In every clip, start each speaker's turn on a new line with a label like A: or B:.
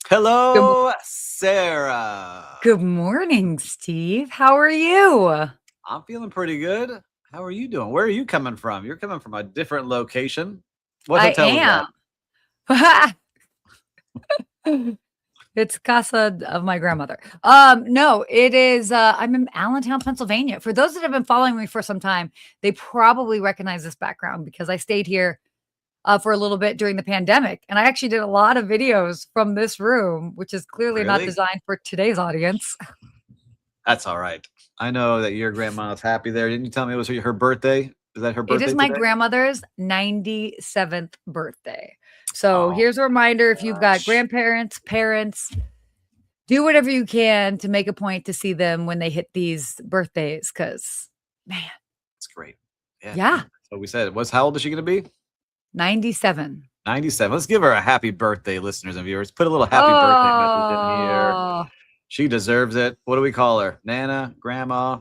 A: Hello, Sarah.
B: Good morning, Steve. How are you?
A: I'm feeling pretty good. How are you doing? Where are you coming from? You're coming from a different location. What hotel is
B: that? It's casa of my grandmother. No, it is. I'm in Allentown, Pennsylvania. For those that have been following me for some time, they probably recognize this background because I stayed here for a little bit during the pandemic. And I actually did a lot of videos from this room, which is clearly not designed for today's audience.
A: That's all right. I know that your grandma's happy there. Didn't you tell me it was her birthday? Is that her birthday?
B: It is my grandmother's 97th birthday. So here's a reminder. If you've got grandparents, parents, do whatever you can to make a point to see them when they hit these birthdays. Because, man.
A: It's great.
B: Yeah.
A: So we said, how old is she going to be?
B: 97.
A: 97. Let's give her a happy birthday, listeners and viewers. Put a little happy birthday message in here. She deserves it. What do we call her? Nana? Grandma?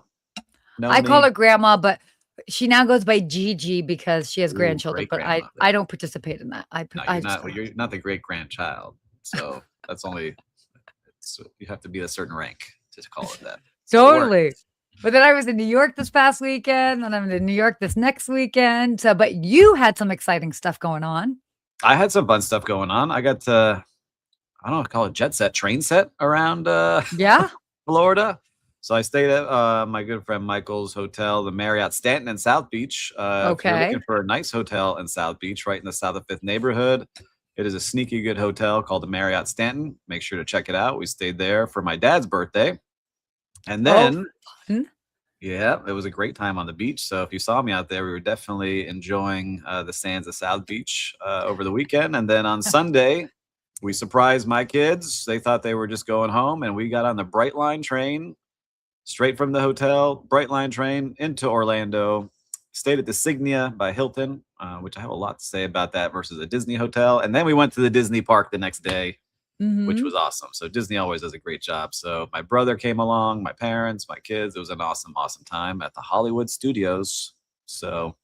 B: I call her grandma, but she now goes by Gigi because she has grandchildren. But I don't participate in that.
A: You're not the great grandchild. So that's only, you have to be a certain rank to call it that.
B: Totally. But then I was in New York this past weekend, and I'm in New York this next weekend. So, but you had some exciting stuff going on.
A: I had some fun stuff going on. I got I don't know, call it jet set, train set around Florida. So I stayed at my good friend Michael's hotel, the Marriott Stanton in South Beach. If you're looking for a nice hotel in South Beach, right in the South of 5th neighborhood, it is a sneaky good hotel called the Marriott Stanton. Make sure to check it out. We stayed there for my dad's birthday. And then, it was a great time on the beach. So if you saw me out there, we were definitely enjoying the sands of South Beach over the weekend. And then on Sunday, we surprised my kids. They thought they were just going home, and we got on the Brightline train straight from the hotel, Brightline train into Orlando. Stayed at the Signia by Hilton, which I have a lot to say about that versus a Disney hotel. And then we went to the Disney park the next day. Which was awesome. So Disney always does a great job. So my brother came along, my parents, my kids. It was an awesome, awesome time at the Hollywood Studios. So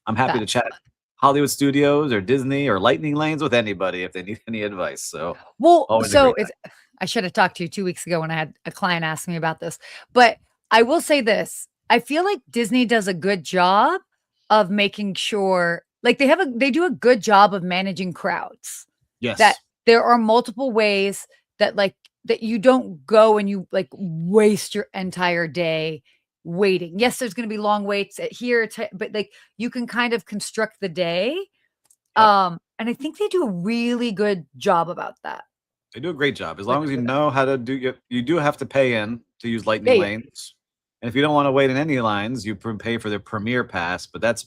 A: I'm happy to chat Hollywood Studios or Disney or Lightning Lanes with anybody if they need any advice. So,
B: I should have talked to you 2 weeks ago when I had a client ask me about this. But I will say this. I feel like Disney does a good job of making sure, like they do a good job of managing crowds.
A: Yes.
B: That there are multiple ways that you don't go and you waste your entire day waiting. Yes, there's going to be long waits at here, but you can kind of construct the day. And I think they do a really good job about that.
A: They do a great job. As long as you know how to do, you do have to pay in to use Lightning Lanes. And if you don't want to wait in any lines, you pay for the Premier Pass, but that's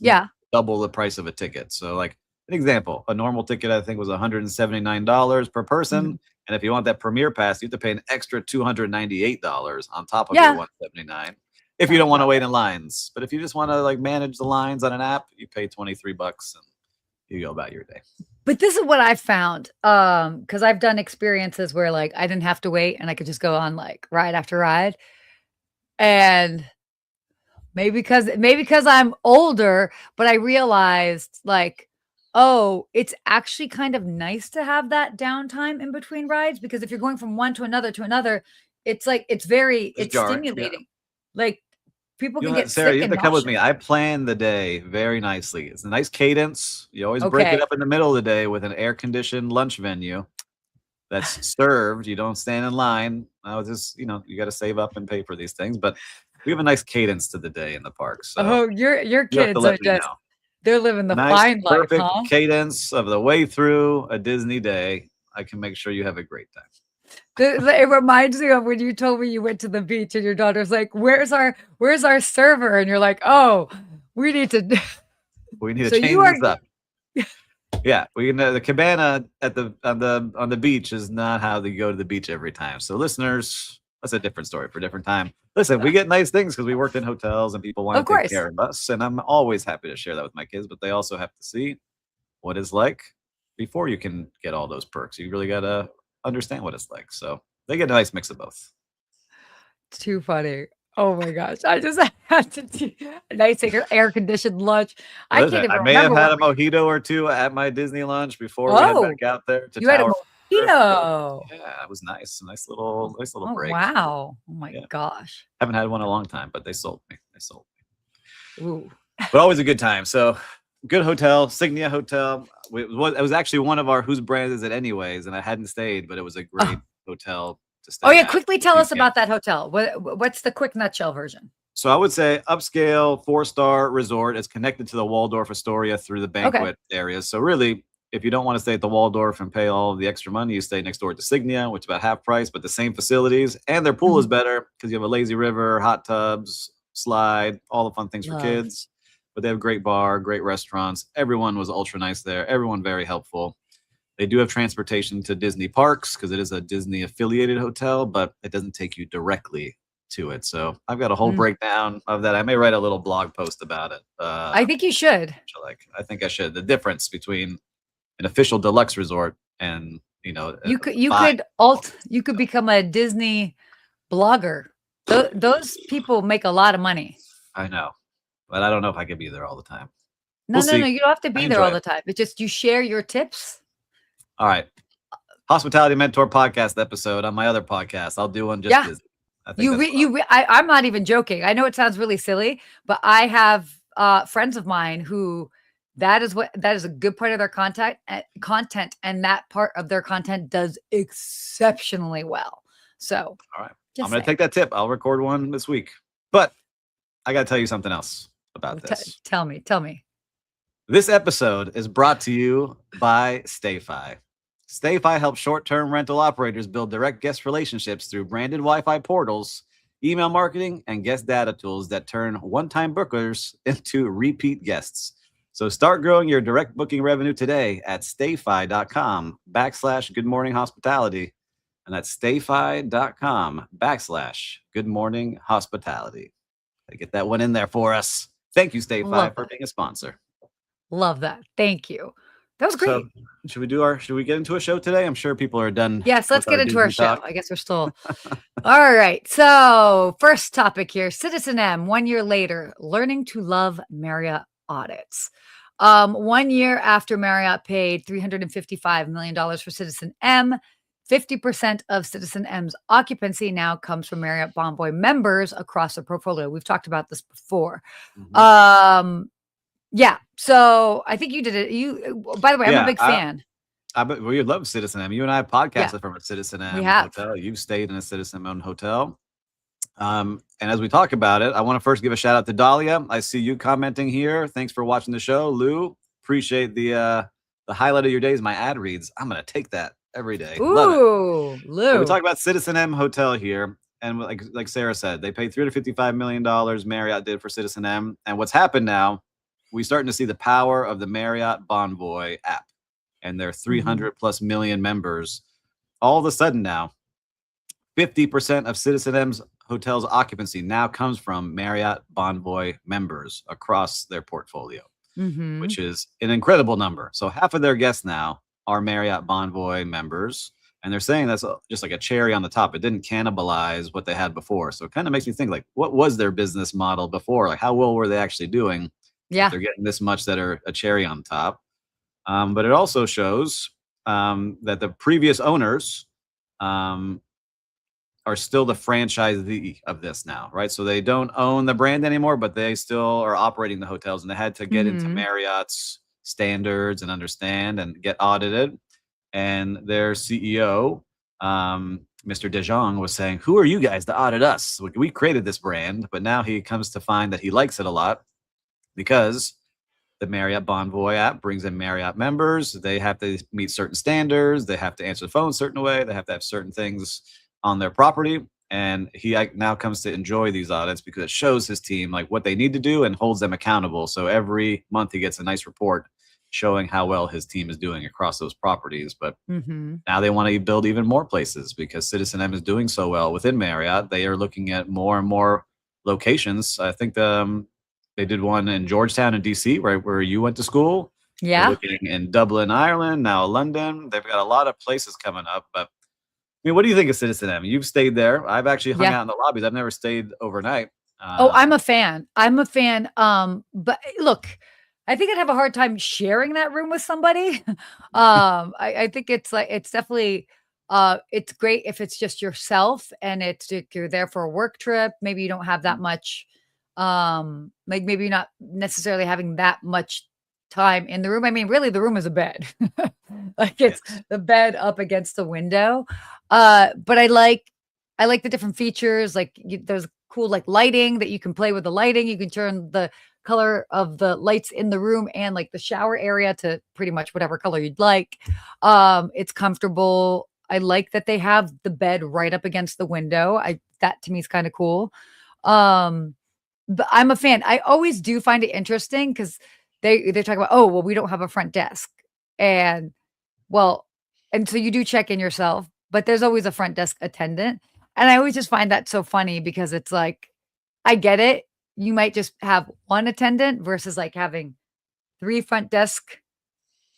A: double the price of a ticket. So an example, a normal ticket, I think, was $179 per person. And if you want that Premier Pass, you have to pay an extra $298 on top of your $179 if you don't want to wait in lines. But if you just want to manage the lines on an app, you pay $23 and you go about your day.
B: But this is what I found, because I've done experiences where I didn't have to wait and I could just go on ride after ride. And maybe because I'm older, but I realized it's actually kind of nice to have that downtime in between rides, because if you're going from one to another, it's stimulating. People can get
A: Sarah,
B: sick.
A: you have to come with me. I plan the day very nicely. It's a nice cadence. You always break it up in the middle of the day with an air-conditioned lunch venue that's served. You don't stand in line. You got to save up and pay for these things. But we have a nice cadence to the day in the park. So
B: your kids are just... They're living the fine life,
A: perfect cadence of the way through a Disney day. I can make sure you have a great time.
B: It reminds me of when you told me you went to the beach and your daughter's like, "Where's our server?" And you're like, "Oh, we need to
A: change this up." Yeah, the cabana on the beach is not how they go to the beach every time. So listeners, that's a different story for a different time. Listen, we get nice things because we worked in hotels and people want to take care of us. And I'm always happy to share that with my kids, but they also have to see what it's like before you can get all those perks. You really got to understand what it's like. So they get a nice mix of both.
B: It's too funny. Oh my gosh. I just had to do a nice air-conditioned lunch. I can't even
A: I may have had a mojito or two at my Disney lunch before we head back out there to
B: You had a mojito.
A: Yeah, it was nice. A nice little break.
B: Wow. Oh my gosh.
A: Haven't had one in a long time, but they sold me.
B: Ooh.
A: But always a good time. So good hotel, Signia Hotel. It was actually one of our whose brand is it anyways, and I hadn't stayed, but it was a great hotel to stay.
B: Oh yeah, quickly tell us about that hotel. What's the quick nutshell version?
A: So I would say upscale 4-star resort. It's connected to the Waldorf Astoria through the banquet areas. So really, if you don't want to stay at the Waldorf and pay all of the extra money, you stay next door to Signia, which is about half price, but the same facilities. And their pool is better because you have a lazy river, hot tubs, slide, all the fun things for kids. But they have great bar, great restaurants. Everyone was ultra nice there. Everyone very helpful. They do have transportation to Disney parks because it is a Disney affiliated hotel, but it doesn't take you directly to it. So I've got a whole breakdown of that. I may write a little blog post about it.
B: I think you should.
A: I think I should. The difference between an official deluxe resort and you could become a Disney blogger. Those people make a lot of money. I know, but I don't know if I could be there all the time.
B: No, you don't have to be there all the time. It's just you share your tips.
A: All right. Hospitality Mentor podcast episode on my other podcast. I'll do one just Disney.
B: I'm not even joking. I know it sounds really silly, but I have friends of mine who that is a good part of their content, and that part of their content does exceptionally well. So,
A: all right, I'm going to take that tip. I'll record one this week, but I got to tell you something else about this.
B: Tell me.
A: This episode is brought to you by StayFi. StayFi helps short-term rental operators build direct guest relationships through branded Wi-Fi portals, email marketing, and guest data tools that turn one-time bookers into repeat guests. So start growing your direct booking revenue today at stayfi.com/Good Morning Hospitality. And that's stayfi.com/Good Morning Hospitality. Gotta get that one in there for us. Thank you, StayFi, for being a sponsor.
B: Love that. Thank you. That was great.
A: So, should we get into a show today? I'm sure people are done.
B: Yes, let's get into our show. I guess we're still. All right. So first topic here, CitizenM, 1 year later, learning to love Marriott audits. 1 year after Marriott paid $355 million for CitizenM, 50% of CitizenM's occupancy now comes from Marriott Bonvoy members across the portfolio. We've talked about this before. Yeah. So I think you did it. By the way, I'm a big fan.
A: We love CitizenM. You and I have podcasted from a CitizenM hotel. You've stayed in a CitizenM hotel. And as we talk about it, I want to first give a shout out to Dahlia. I see you commenting here. Thanks for watching the show. Lou, appreciate the highlight of your day is my ad reads. I'm going to take that every day.
B: Ooh, Lou.
A: So we talk about CitizenM hotel here. And like Sarah said, they paid $355 million Marriott did for CitizenM. And what's happened now, we're starting to see the power of the Marriott Bonvoy app and their 300 plus million members. All of a sudden now, 50% of CitizenM's hotels occupancy now comes from Marriott Bonvoy members across their portfolio, which is an incredible number. So half of their guests now are Marriott Bonvoy members. And they're saying that's just like a cherry on the top. It didn't cannibalize what they had before. So it kind of makes me think, like, what was their business model before? Like, how well were they actually doing? Yeah, they're getting this much that are a cherry on top. But it also shows that the previous owners are still the franchisee of this now, right? So they don't own the brand anymore, but they still are operating the hotels, and they had to get into Marriott's standards and understand and get audited. And their CEO, Mr. DeJong, was saying, "Who are you guys to audit us? We created this brand." But now he comes to find that he likes it a lot, because the Marriott Bonvoy app brings in Marriott members. They have to meet certain standards. They have to answer the phone a certain way. They have to have certain things on their property. And he now comes to enjoy these audits because it shows his team like what they need to do and holds them accountable. So every month he gets a nice report showing how well his team is doing across those properties. But now they want to build even more places because CitizenM is doing so well within Marriott. They are looking at more and more locations. I think they did one in Georgetown in DC, right where you went to school.
B: Yeah.
A: They're looking in Dublin, Ireland, now London. They've got a lot of places coming up. But I mean, what do you think of CitizenM? You've stayed there. I've actually hung out in the lobbies. I've never stayed overnight.
B: I'm a fan. But look, I think I'd have a hard time sharing that room with somebody. I think it's definitely, it's great if it's just yourself and you're there for a work trip. Maybe you don't have that much, like maybe you're not necessarily having that much time in the room. I mean, really, the room is a bed. Like it's the bed up against the window. But I like the different features. Like there's cool like lighting that you can play with the lighting. You can turn the color of the lights in the room and like the shower area to pretty much whatever color you'd like. It's comfortable. I like that they have the bed right up against the window. That to me is kind of cool. But I'm a fan. I always do find it interesting because they talk about, oh, well, we don't have a front desk. And so you do check in yourself, but there's always a front desk attendant. And I always just find that so funny because it's like, I get it. You might just have one attendant versus like having 3 front desk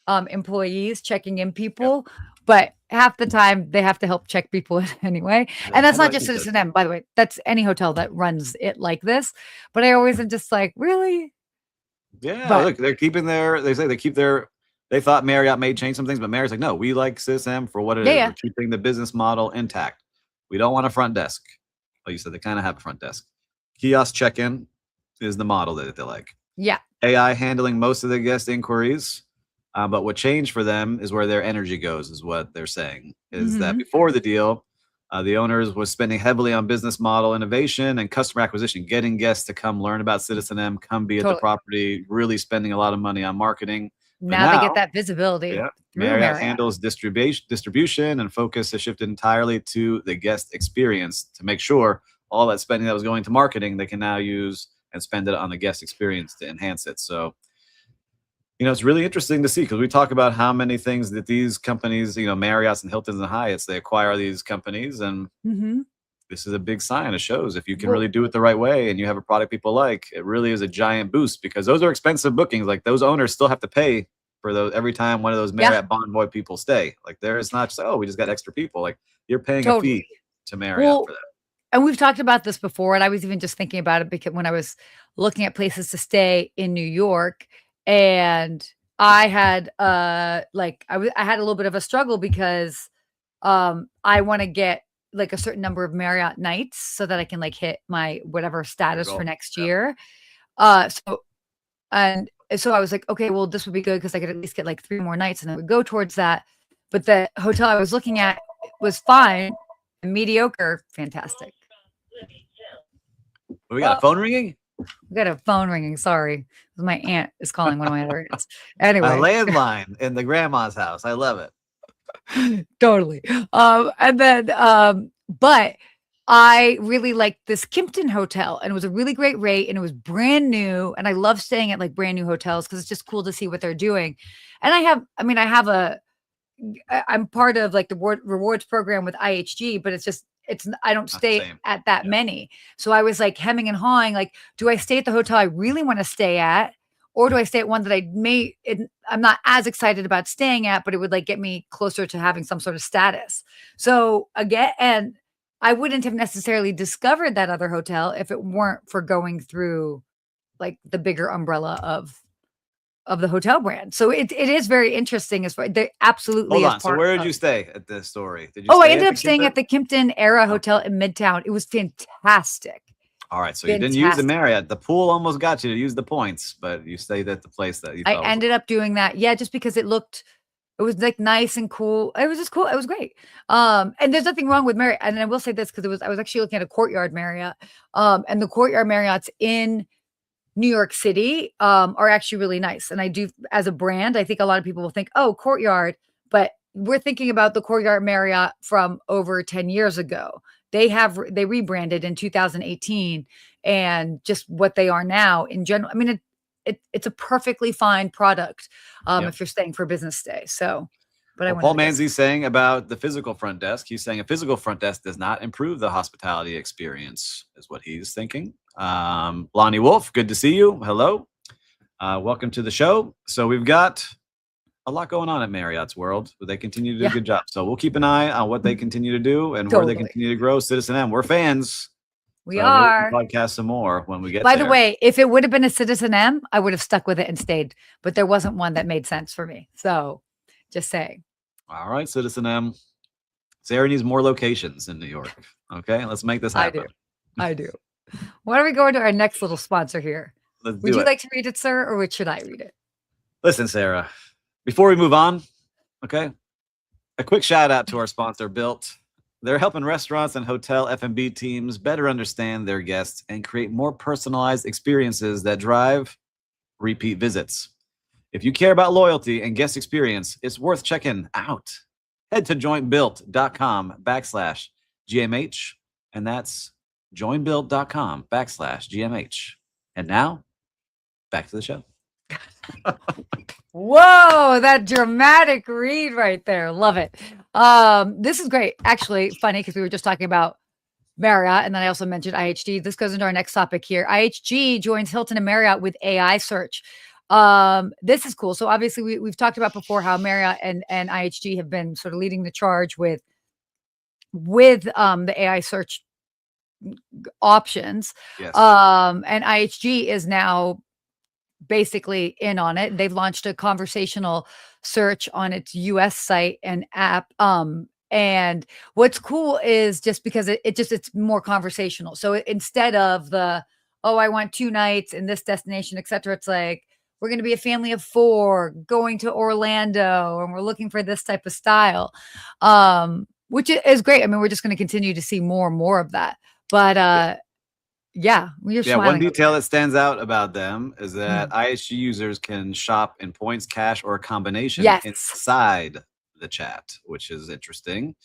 B: employees checking in people. But half the time they have to help check people in anyway. And that's not just CitizenM, by the way. That's any hotel that runs it like this. But I always am just like, really?
A: Yeah, look, they're keeping they thought Marriott may change some things, but Marriott's like, no, we like CitizenM for what it is. We're keeping the business model intact. We don't want a front desk. Like you said, they kind of have a front desk. Kiosk check-in is the model that they like.
B: Yeah.
A: AI handling most of the guest inquiries. But what changed for them is where their energy goes, is what they're saying. Is that before the deal, the owners was spending heavily on business model innovation and customer acquisition, getting guests to come learn about CitizenM, come be at the property, really spending a lot of money on marketing.
B: Now they get that visibility.
A: Yeah, Marriott handles distribution, and focus has shifted entirely to the guest experience to make sure all that spending that was going to marketing, they can now use and spend it on the guest experience to enhance it. So, it's really interesting to see because we talk about how many things that these companies, Marriott's and Hilton's and Hyatt's, they acquire these companies. And this is a big sign. It shows if you can really do it the right way and you have a product people like, it really is a giant boost because those are expensive bookings. Like those owners still have to pay for those every time one of those Marriott Bonvoy people stay. Like there is not just, oh, we just got extra people. Like you're paying a fee to Marriott for that.
B: And we've talked about this before, and I was even just thinking about it because when I was looking at places to stay in New York, and I had I had a little bit of a struggle because I want to get like a certain number of Marriott nights so that I can like hit my whatever status for next year. So I was like, okay, well, this would be good because I could at least get like 3 more nights and I would go towards that. But the hotel I was looking at was fine. Mediocre, fantastic.
A: We got a phone ringing?
B: We got a phone ringing. Sorry. My aunt is calling one of my other aunts. Anyway.
A: A landline in the grandma's house. I love
B: it. Totally. But I really liked this Kimpton hotel and it was a really great rate and it was brand new. And I love staying at like brand new hotels because it's just cool to see what they're doing. And I'm part of like the rewards program with IHG, but I don't stay at that many. So I was like hemming and hawing, like, do I stay at the hotel I really want to stay at? Or do I stay at one that I'm not as excited about staying at, but it would like get me closer to having some sort of status. So again, and I wouldn't have necessarily discovered that other hotel if it weren't for going through like the bigger umbrella of the hotel brand. So it is very interesting as far they absolutely.
A: Hold on. So where did you stay at this story?
B: I ended up staying at the Kimpton Era Hotel in Midtown. It was fantastic.
A: All right. So you didn't use the Marriott. The pool almost got you to use the points, but you stayed at the place that you thought
B: I ended up doing that. Yeah, just because it was like nice and cool. It was just cool. It was great. And there's nothing wrong with Marriott. And I will say this because I was actually looking at a Courtyard Marriott. And the Courtyard Marriotts in New York City are actually really nice. And I do, as a brand, I think a lot of people will think, oh, Courtyard, but we're thinking about the Courtyard Marriott from over 10 years ago. They rebranded in 2018 and just what they are now in general. I mean, it's a perfectly fine product if you're staying for business stay. So, but
A: Paul Manzi's saying about the physical front desk, he's saying a physical front desk does not improve the hospitality experience, is what he's thinking. Lonnie Wolf, good to see you. Hello. Welcome to the show. So we've got a lot going on at Marriott's World, but they continue to do a good job. So we'll keep an eye on what they continue to do and where they continue to grow. CitizenM, we're fans.
B: We are.
A: Podcast some more when we get
B: By the way, if it would have been a CitizenM, I would have stuck with it and stayed, but there wasn't one that made sense for me. So just saying.
A: All right, CitizenM. Sarah needs more locations in New York. Okay, let's make this happen.
B: I do. Why don't we go into our next little sponsor here? Would you like to read it, sir, or should I read it?
A: Listen, Sarah, before we move on, okay, a quick shout out to our sponsor, Built. They're helping restaurants and hotel F&B teams better understand their guests and create more personalized experiences that drive repeat visits. If you care about loyalty and guest experience, it's worth checking out. Head to joinbuilt.com/GMH, and that's joinbuilt.com/GMH. And now, back to the show.
B: Whoa, that dramatic read right there. Love it. This is great. Actually, funny because we were just talking about Marriott, and then I also mentioned IHG. This goes into our next topic here. IHG joins Hilton and Marriott with AI search. This is cool. So obviously we've talked about before how Marriott and IHG have been sort of leading the charge with the AI search options.
A: Yes.
B: And IHG is now basically in on it. They've launched a conversational search on its US site and app. And what's cool is just because it's more conversational. So instead of I want 2 nights in this destination, etc., it's like, we're going to be a family of 4 going to Orlando, and we're looking for this type of style, which is great. I mean, we're just going to continue to see more and more of that. But
A: one detail that stands out about them is that IHG users can shop in points, cash, or a combination inside the chat, which is interesting.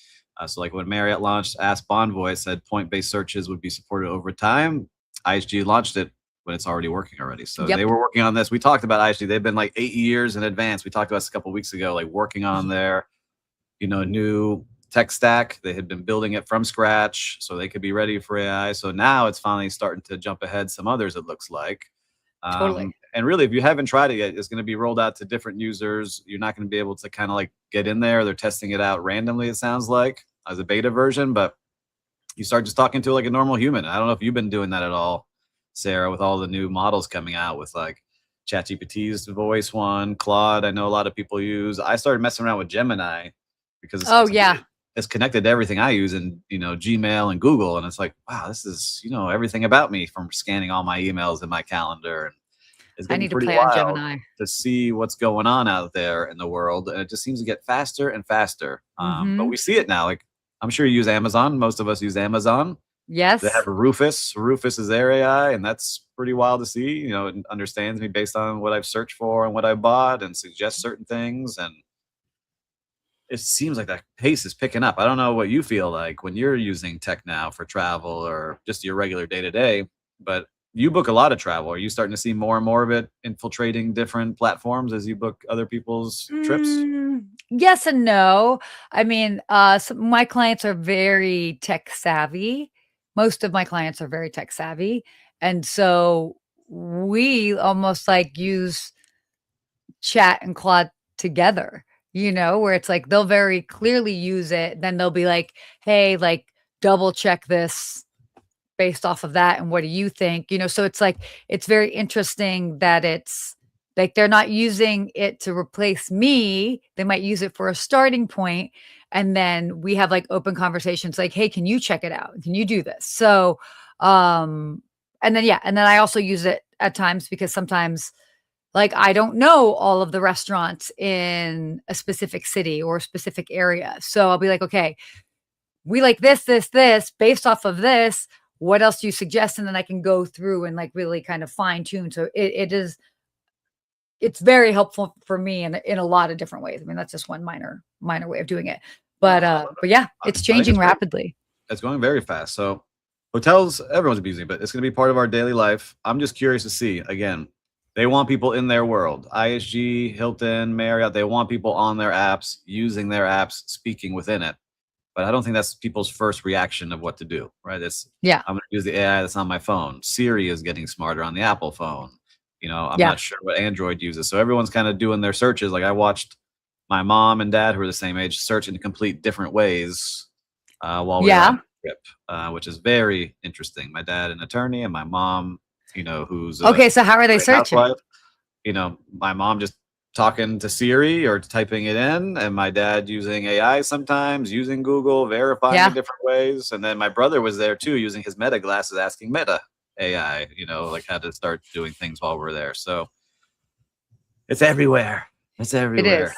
A: So like when Marriott launched Ask Bonvoy, said point-based searches would be supported over time. IHG launched it when it's already working already. So they were working on this. We talked about IHG. They've been like 8 years in advance. We talked about this a couple of weeks ago, like working on their, new tech stack. They had been building it from scratch so they could be ready for AI. So now it's finally starting to jump ahead some others, it looks like.
B: Totally.
A: And really, if you haven't tried it yet, it's going to be rolled out to different users. You're not going to be able to kind of like get in there. They're testing it out randomly, it sounds like, as a beta version, but you start just talking to like a normal human. I don't know if you've been doing that at all, Sarah, with all the new models coming out with like ChatGPT's voice one, Claude. I know a lot of people use. I started messing around with Gemini because it's connected to everything I use in, Gmail and Google. And it's like, wow, this is, everything about me, from scanning all my emails in my calendar. And it's
B: I need to
A: pretty
B: play
A: wild
B: on Gemini
A: to see what's going on out there in the world. And it just seems to get faster and faster. But we see it now. Like, I'm sure you use Amazon. Most of us use Amazon.
B: Yes.
A: They have Rufus. Rufus is their AI, and that's pretty wild to see. It understands me based on what I've searched for and what I bought and suggests certain things. And it seems like that pace is picking up. I don't know what you feel like when you're using tech now for travel or just your regular day-to-day, but you book a lot of travel. Are you starting to see more and more of it infiltrating different platforms as you book other people's trips?
B: Yes and no. I mean, my clients are very tech savvy. Most of my clients are very tech savvy. And so we almost like use Chat and Claude together, where it's like they'll very clearly use it. Then they'll be like, hey, like double check this based off of that. And what do you think? So it's like, it's very interesting that it's like they're not using it to replace me. They might use it for a starting point. And then we have like open conversations like, hey, can you check it out? Can you do this? So, and then I also use it at times because sometimes like I don't know all of the restaurants in a specific city or a specific area. So I'll be like, okay, we like this based off of this. What else do you suggest? And then I can go through and like really kind of fine tune. So it's very helpful for me in a lot of different ways. I mean, that's just one minor way of doing it. But yeah, it's changing rapidly.
A: It's going very fast. So hotels, everyone's abusing, but it's going to be part of our daily life. I'm just curious to see, again, They want people in their world. ISG, Hilton, Marriott, they want people on their apps, using their apps, speaking within it. But I don't think that's people's first reaction of what to do, right? I'm going to use the AI that's on my phone. Siri is getting smarter on the Apple phone. I'm not sure what Android uses. So everyone's kind of doing their searches. Like I watched my mom and dad, who are the same age, search in complete different ways while we were on the trip, which is very interesting. My dad, an attorney, and my mom, who's
B: okay. So how are they searching?
A: Housewife. My mom just talking to Siri or typing it in, and my dad using AI sometimes, using Google, verifying in different ways. And then my brother was there too, using his Meta glasses, asking Meta AI, like how to start doing things while we're there. So it's everywhere. It's everywhere.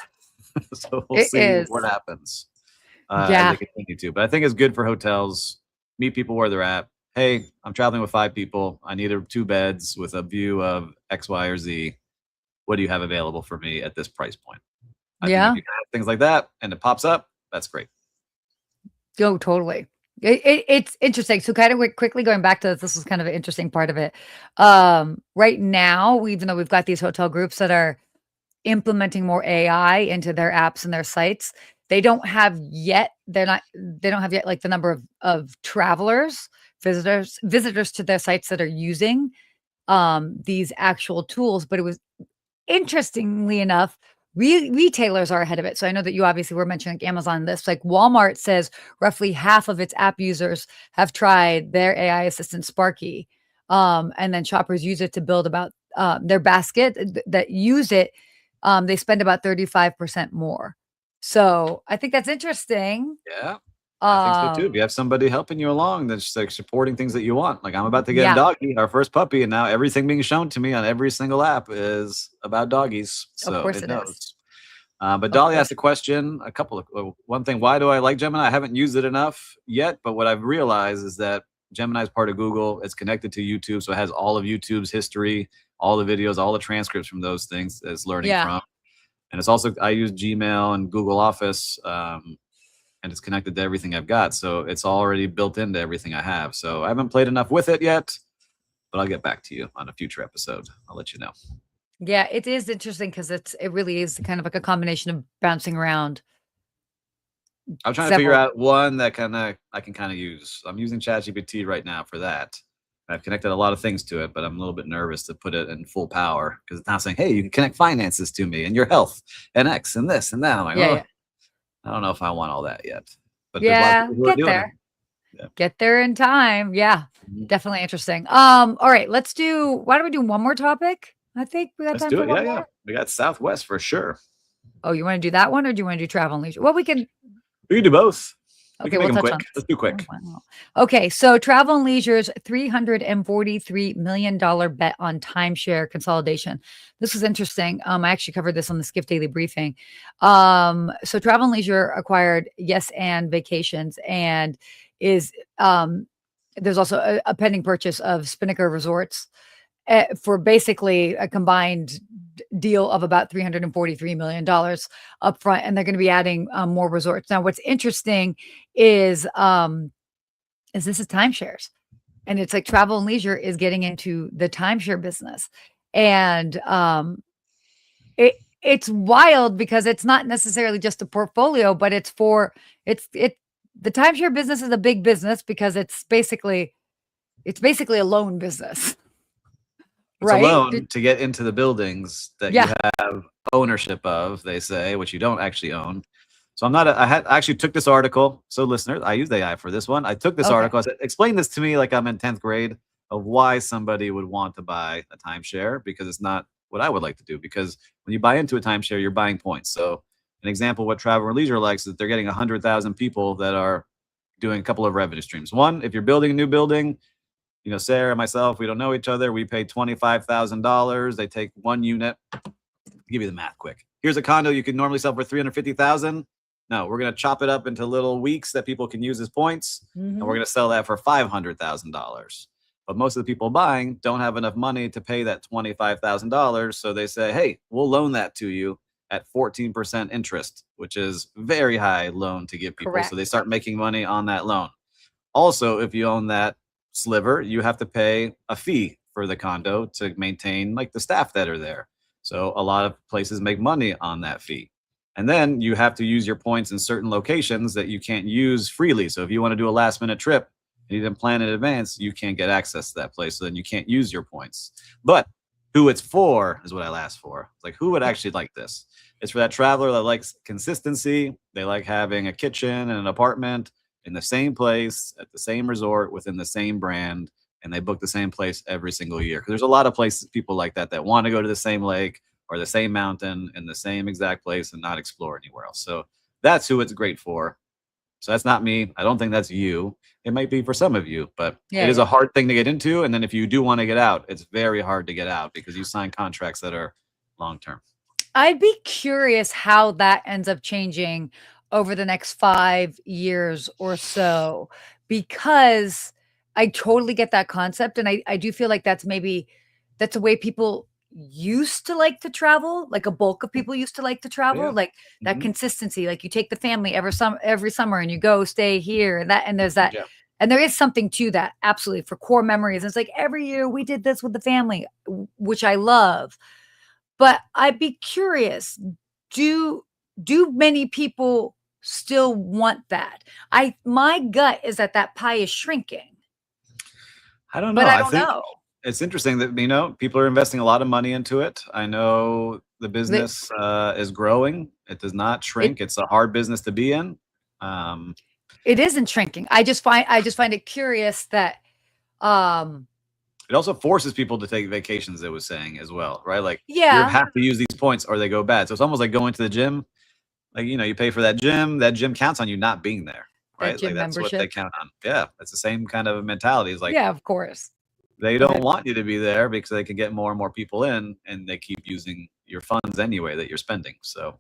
B: It is.
A: So we'll see what happens as they continue to. But I think it's good for hotels. Meet people where they're at. Hey, I'm traveling with 5 people. I need 2 beds with a view of X, Y, or Z. What do you have available for me at this price point? I think if you have things like that and it pops up, that's great.
B: Oh, totally. It's interesting. So kind of quickly going back to this is kind of an interesting part of it. Right now, even though we've got these hotel groups that are implementing more AI into their apps and their sites, they don't have yet like the number of travelers, visitors to their sites that are using these actual tools. But it was interestingly enough, retailers are ahead of it. So I know that you obviously were mentioning Amazon. This like Walmart says roughly half of its app users have tried their AI assistant Sparky, and then shoppers use it to build about their basket that use it. They spend about 35% more. So I think that's interesting.
A: Yeah. I think so too. If you have somebody helping you along, that's like supporting things that you want. Like I'm about to get a doggy, our first puppy, and now everything being shown to me on every single app is about doggies. So
B: of course it knows.
A: Is. But Dolly asked a question, one thing, why do I like Gemini? I haven't used it enough yet, but what I've realized is that Gemini is part of Google. It's connected to YouTube, so it has all of YouTube's history, all the videos, all the transcripts from those things it's learning from. And it's also, I use Gmail and Google Office, and it's connected to everything I've got. So it's already built into everything I have. So I haven't played enough with it yet, but I'll get back to you on a future episode. I'll let you know.
B: Yeah, it is interesting because it really is kind of like a combination of bouncing around.
A: I'm trying to figure out one that I can kind of use. I'm using ChatGPT right now for that. I've connected a lot of things to it, but I'm a little bit nervous to put it in full power because it's now saying, hey, you can connect finances to me and your health and X and this and that. I'm like, I don't know if I want all that yet. But
B: get there. Yeah. Get there in time. Yeah, definitely interesting. All right, why don't we do one more topic? I think we got time for one more.
A: We got Southwest for sure.
B: Oh, you want to do that one or do you want to do travel and leisure? Well, we can
A: do both.
B: Okay, we'll touch on this.
A: Let's do quick.
B: Okay, so Travel and Leisure's $343 million bet on timeshare consolidation. This is interesting. I actually covered this on the Skift Daily Briefing. So Travel and Leisure acquired Yes and Vacations and is there's also a pending purchase of Spinnaker Resorts for basically a combined deal of about $343 million up front, and they're going to be adding more resorts. Now, what's interesting is this is timeshares, and it's like Travel and Leisure is getting into the timeshare business, and it's wild because it's not necessarily just a portfolio, but the timeshare business is a big business because it's basically a loan business.
A: It's a loan to get into the buildings that you have ownership of, they say, which you don't actually own. So I actually took this article. So listeners, I used AI for this one. I took this article. I said, explain this to me like I'm in 10th grade of why somebody would want to buy a timeshare, because it's not what I would like to do. Because when you buy into a timeshare, you're buying points. So an example of what Travel and Leisure likes is that they're getting 100,000 people that are doing a couple of revenue streams. One, if you're building a new building, Sarah and myself, we don't know each other. We pay $25,000. They take one unit. I'll give you the math quick. Here's a condo you could normally sell for $350,000. No, we're going to chop it up into little weeks that people can use as points, and we're going to sell that for $500,000. But most of the people buying don't have enough money to pay that $25,000. So they say, hey, we'll loan that to you at 14% interest, which is very high loan to give people. Correct. So they start making money on that loan. Also, if you own that sliver, you have to pay a fee for the condo to maintain like the staff that are there. So a lot of places make money on that fee. And then you have to use your points in certain locations that you can't use freely. So if you want to do a last minute trip and you didn't plan in advance, you can't get access to that place. So then you can't use your points. But who it's for is what I asked for. It's like, who would actually like this? It's for that traveler that likes consistency. They like having a kitchen and an apartment in the same place at the same resort within the same brand, and they book the same place every single year. Because there's a lot of places, people like that want to go to the same lake or the same mountain in the same exact place and not explore anywhere else. So that's who it's great for. So that's not me. I don't think that's you. It might be for some of you, but it is a hard thing to get into. And then if you do want to get out, it's very hard to get out because you sign contracts that are long-term.
B: I'd be curious how that ends up changing over the next 5 years or so, because I totally get that concept. And I do feel like that's a way people used to like to travel, like a bulk of people used to like to travel, like that consistency. Like you take the family every summer and you go stay here and there's that. And there is something to that, absolutely, for core memories. And it's like every year we did this with the family, which I love. But I'd be curious, do many people still want that? My gut is that pie is shrinking.
A: I don't know.
B: But I don't know.
A: It's interesting that, people are investing a lot of money into it. I know the business is growing. It does not shrink. It's a hard business to be in.
B: It isn't shrinking. I just find it curious that
A: it also forces people to take vacations, it was saying as well, right? Like you have to use these points or they go bad. So it's almost like going to the gym. Like, you pay for that gym counts on you not being there, right? Like that's
B: membership.
A: What they count on. Yeah. It's the same kind of mentality. It's like,
B: yeah, of course.
A: They don't want you to be there because they can get more and more people in and they keep using your funds anyway that you're spending. So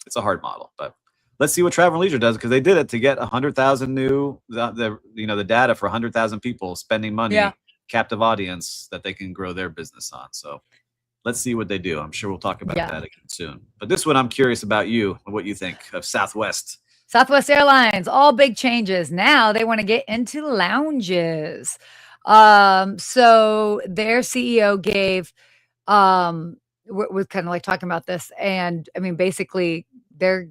A: it's a hard model, but let's see what Travel and Leisure does, because they did it to get 100,000 the data for 100,000 people spending money, captive audience that they can grow their business on. So let's see what they do. I'm sure we'll talk about that again soon. But this one, I'm curious about you, what you think of Southwest.
B: Southwest Airlines, all big changes. Now they want to get into lounges. So their CEO gave, we're kind of like talking about this. And I mean, basically they're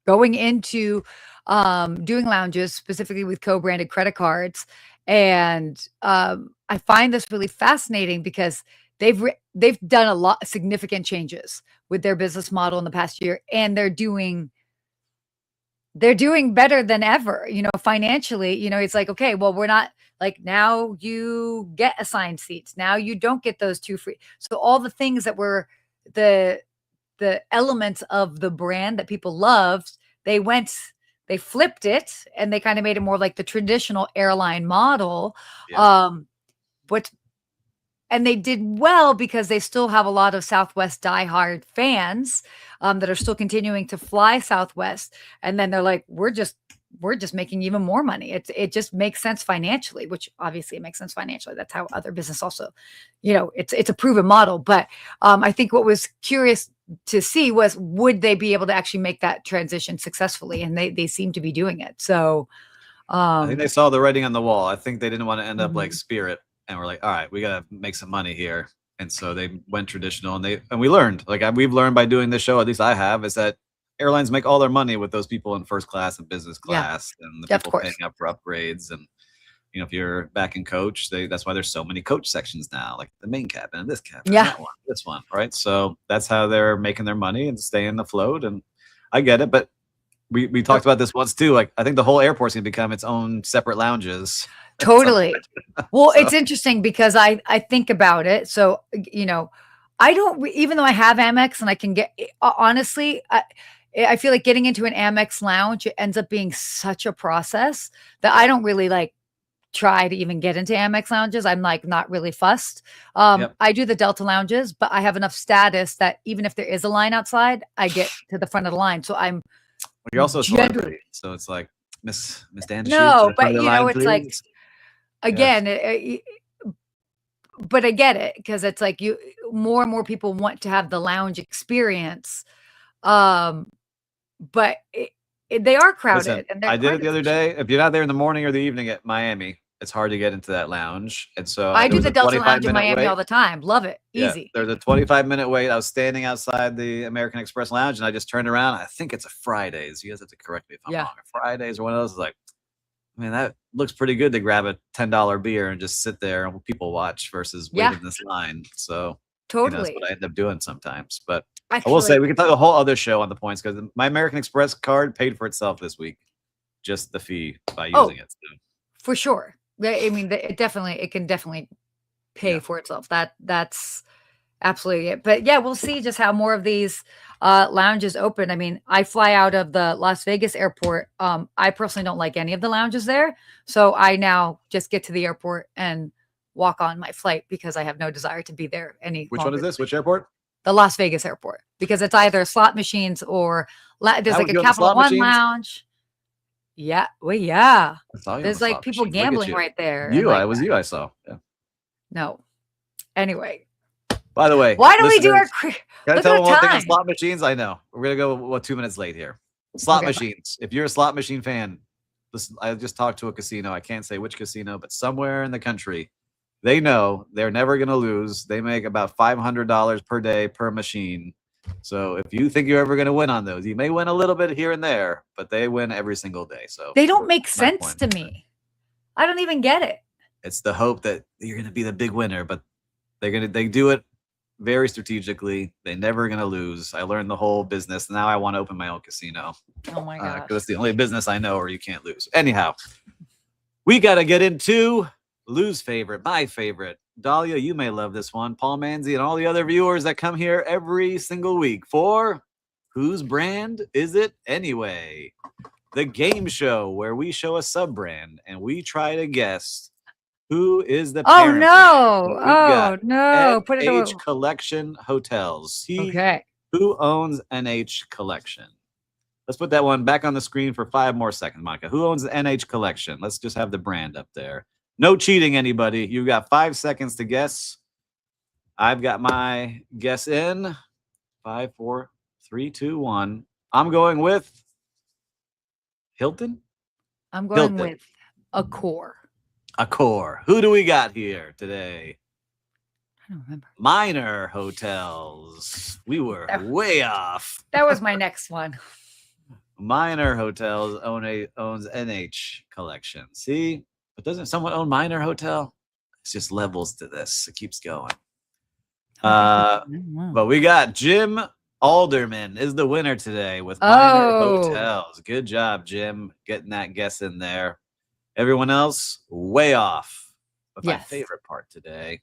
B: going into, doing lounges specifically with co-branded credit cards. And, I find this really fascinating because they've done a lot of significant changes with their business model in the past year, and they're doing better than ever, financially. It's like, okay, well, we're not like, now you get assigned seats. Now you don't get those 2 free. So all the things that were the elements of the brand that people loved, they flipped it and they kind of made it more like the traditional airline model. And they did well because they still have a lot of Southwest diehard fans that are still continuing to fly Southwest. And then they're like, we're just making even more money. It just makes sense financially, which obviously it makes sense financially. That's how other business also, it's a proven model. But I think what was curious to see was, would they be able to actually make that transition successfully? And they seem to be doing it. So
A: I think they saw the writing on the wall. I think they didn't want to end up like Spirit. And we're like, all right, we got to make some money here. And so they went traditional, and we learned, we've learned by doing this show, at least I have, is that airlines make all their money with those people in first class and business class and the people paying up for upgrades. And, if you're back in coach, that's why there's so many coach sections now, like the main cabin and this cabin, that one, this one, right? So that's how they're making their money and staying afloat. And I get it, but we talked about this once too. Like, I think the whole airport's gonna become its own separate lounges.
B: Totally. Well, it's interesting because I think about it. So, I don't, even though I have Amex and I can get, honestly, I feel like getting into an Amex lounge, it ends up being such a process that I don't really try to even get into Amex lounges. I'm not really fussed. I do the Delta lounges, but I have enough status that even if there is a line outside, I get to the front of the line. So
A: you're also a celebrity, so it's like Miss Dandashy.
B: No, but it's please. Like, again, but I get it, because it's like more and more people want to have the lounge experience. But they are crowded.
A: Listen, and I did it the other day. If you're not there in the morning or the evening at Miami, it's hard to get into that lounge. And so
B: I do the Delta Lounge in Miami all the time. Love it. Easy.
A: There's a 25-minute wait. I was standing outside the American Express Lounge, and I just turned around. I think it's a Fridays. You guys have to correct me if I'm wrong. Fridays or one of those. Like, I mean, that looks pretty good to grab a $10 beer and just sit there and people watch versus wait in this line. So that's what I end up doing sometimes. But I will say we can talk a whole other show on the points because my American Express card paid for itself this week. Just the fee by using it. So.
B: For sure. I mean, it can definitely pay for itself. That's absolutely it. But yeah, we'll see just how more of these lounges open. I mean, I fly out of the Las Vegas airport. I personally don't like any of the lounges there. So I now just get to the airport and walk on my flight because I have no desire to be there any
A: Which one is this? Which airport?
B: The Las Vegas airport. Because it's either slot machines or there's like a Capital One lounge. Yeah. Well, yeah. There's like people gambling right there.
A: It was you I saw. Yeah.
B: No. Anyway.
A: By the way,
B: why do we do our
A: Can I tell them one thing on slot machines? I know. We're going to go 2 minutes late here. Slot machines. If you're a slot machine fan, listen, I just talked to a casino. I can't say which casino, but somewhere in the country, they know they're never going to lose. They make about $500 per day per machine. So if you think you're ever going to win on those, you may win a little bit here and there, but they win every single day. So
B: they don't make sense to me. I don't even get it.
A: It's the hope that you're going to be the big winner, but they do it very strategically. They're never going to lose. I learned the whole business. Now I want to open my own casino.
B: Oh my gosh.
A: Because it's the only business I know where you can't lose. Anyhow, we got to get into Lou's favorite, my favorite. Dahlia, you may love this one. Paul Manzi and all the other viewers that come here every single week for Whose Brand Is It Anyway? The game show where we show a sub-brand and we try to guess who is the parent.
B: No. Put it
A: NH Collection Hotels. Who owns NH Collection? Let's put that one back on the screen for 5 more seconds, Monica. Who owns the NH Collection? Let's just have the brand up there. No cheating, anybody. You got 5 seconds to guess. I've got my guess in. 5, 4, 3, 2, 1. I'm going with Hilton.
B: I'm going with Accor.
A: Accor. Who do we got here today?
B: I don't remember.
A: Minor Hotels. We were way off.
B: That was my next one.
A: Minor Hotels owns NH Collection. See? But doesn't someone own Minor Hotel? It's just levels to this. It keeps going. But we got Jim Alderman is the winner today with Minor Hotels. Good job, Jim, getting that guess in there. Everyone else, way off. But my favorite part today,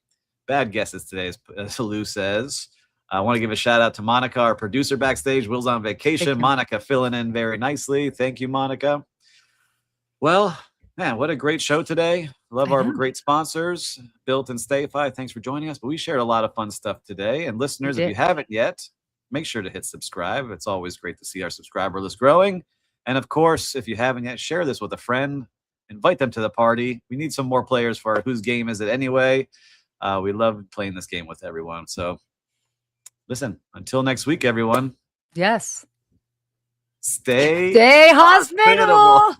A: bad guesses today, as Lou says. I want to give a shout out to Monica, our producer backstage. Will's on vacation. Monica filling in very nicely. Thank you, Monica. Well, man, what a great show today. Love our great sponsors, Built and Stayify. Thanks for joining us. But we shared a lot of fun stuff today. And listeners, if you haven't yet, make sure to hit subscribe. It's always great to see our subscriber list growing. And of course, if you haven't yet, share this with a friend. Invite them to the party. We need some more players for our Whose Game Is It Anyway? We love playing this game with everyone. So listen, until next week, everyone.
B: Yes.
A: Stay
B: hospitable.